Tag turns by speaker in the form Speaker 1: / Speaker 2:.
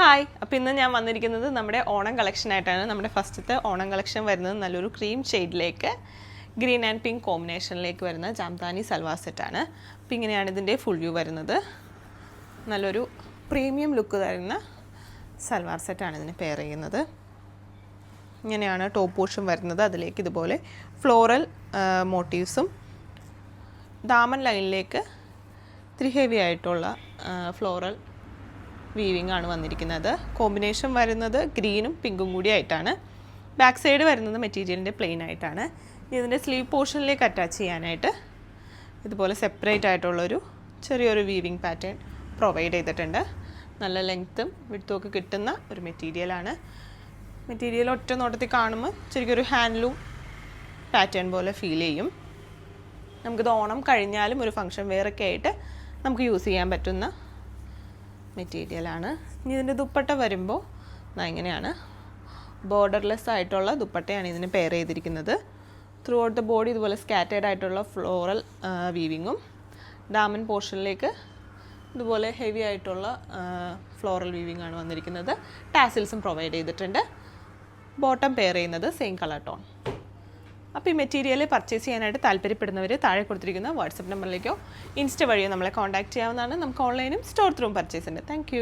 Speaker 1: Hi, അപ്പോൾ ഇന്ന് ഞാൻ വന്നിരിക്കുന്നത് നമ്മുടെ ഓണം കളക്ഷനായിട്ടാണ്. നമ്മുടെ ഫസ്റ്റത്തെ ഓണം കളക്ഷൻ വരുന്നത് നല്ലൊരു ക്രീം ഷെയ്ഡിലേക്ക് ഗ്രീൻ ആൻഡ് പിങ്ക് കോമ്പിനേഷനിലേക്ക് വരുന്ന ജാംതാനി സൽവാർ സെറ്റാണ്. അപ്പോൾ ഇങ്ങനെയാണ് ഇതിൻ്റെ ഫുൾ വ്യൂ വരുന്നത്. നല്ലൊരു പ്രീമിയം ലുക്ക് തരുന്ന സൽവാർ സെറ്റാണ് ഇതിന് പെയർ ചെയ്യുന്നത്. ഇങ്ങനെയാണ് ടോപ്പ് പോർഷൻ വരുന്നത്. അതിലേക്ക് ഇതുപോലെ ഫ്ലോറൽ മോട്ടീവ്സും ദാമൻ ലൈനിലേക്ക് ഇത്തിരി ഹെവി ആയിട്ടുള്ള ഫ്ലോറൽ വീവിംഗ് ആണ് വന്നിരിക്കുന്നത്. കോമ്പിനേഷൻ വരുന്നത് ഗ്രീനും പിങ്കും കൂടി ആയിട്ടാണ്. ബാക്ക് സൈഡ് വരുന്നത് മെറ്റീരിയലിൻ്റെ പ്ലെയിൻ ആയിട്ടാണ്. ഇതിൻ്റെ സ്ലീവ് പോർഷനിലേക്ക് അറ്റാച്ച് ചെയ്യാനായിട്ട് ഇതുപോലെ സെപ്പറേറ്റ് ആയിട്ടുള്ളൊരു ചെറിയൊരു വീവിംഗ് പാറ്റേൺ പ്രൊവൈഡ് ചെയ്തിട്ടുണ്ട്. നല്ല ലെങ്ത്തും വിഡ്ത്തും ഒക്കെ കിട്ടുന്ന ഒരു മെറ്റീരിയലാണ്. മെറ്റീരിയൽ ഒറ്റ നോട്ടത്തിൽ കാണുമ്പോൾ ശരിക്കൊരു ഹാൻഡ്ലൂം പാറ്റേൺ പോലെ ഫീൽ ചെയ്യും. നമുക്കിത് ഓണം കഴിഞ്ഞാലും ഒരു ഫംഗ്ഷൻ വെയറൊക്കെ ആയിട്ട് നമുക്ക് യൂസ് ചെയ്യാൻ പറ്റുന്ന മെറ്റീരിയലാണ്. ഇനി ഇതിൻ്റെ ദുപ്പട്ട വരുമ്പോൾ ഇങ്ങനെയാണ്. ബോർഡർലെസ് ആയിട്ടുള്ള ദുപ്പട്ടയാണ് ഇതിന് പെയർ ചെയ്തിരിക്കുന്നത്. ത്രൂ ഔട്ട് ദ ബോഡി ഇതുപോലെ സ്കാറ്റേഡ് ആയിട്ടുള്ള ഫ്ലോറൽ വീവിങ്ങും ഡാമൻ പോർഷനിലേക്ക് ഇതുപോലെ ഹെവി ആയിട്ടുള്ള ഫ്ലോറൽ വീവിംഗ് ആണ് വന്നിരിക്കുന്നത്. ടാസിൽസും പ്രൊവൈഡ് ചെയ്തിട്ടുണ്ട്. ബോട്ടം പെയർ ചെയ്യുന്നത് സെയിം കളർ ടോൺ. അപ്പോൾ ഈ മെറ്റീരിയൽ പർച്ചേസ് ചെയ്യാനായിട്ട് താല്പര്യപ്പെടുന്നവർ താഴെ കൊടുത്തിരിക്കുന്ന വാട്സപ്പ് നമ്പറിലേക്കോ ഇൻസ്റ്റ വഴിയോ നമ്മളെ കോൺടാക്ട് ചെയ്യാവുന്നതാണ്. നമുക്ക് ഓൺലൈനും സ്റ്റോർ ത്രൂവും പർച്ചേസ് ഉണ്ട്. താങ്ക്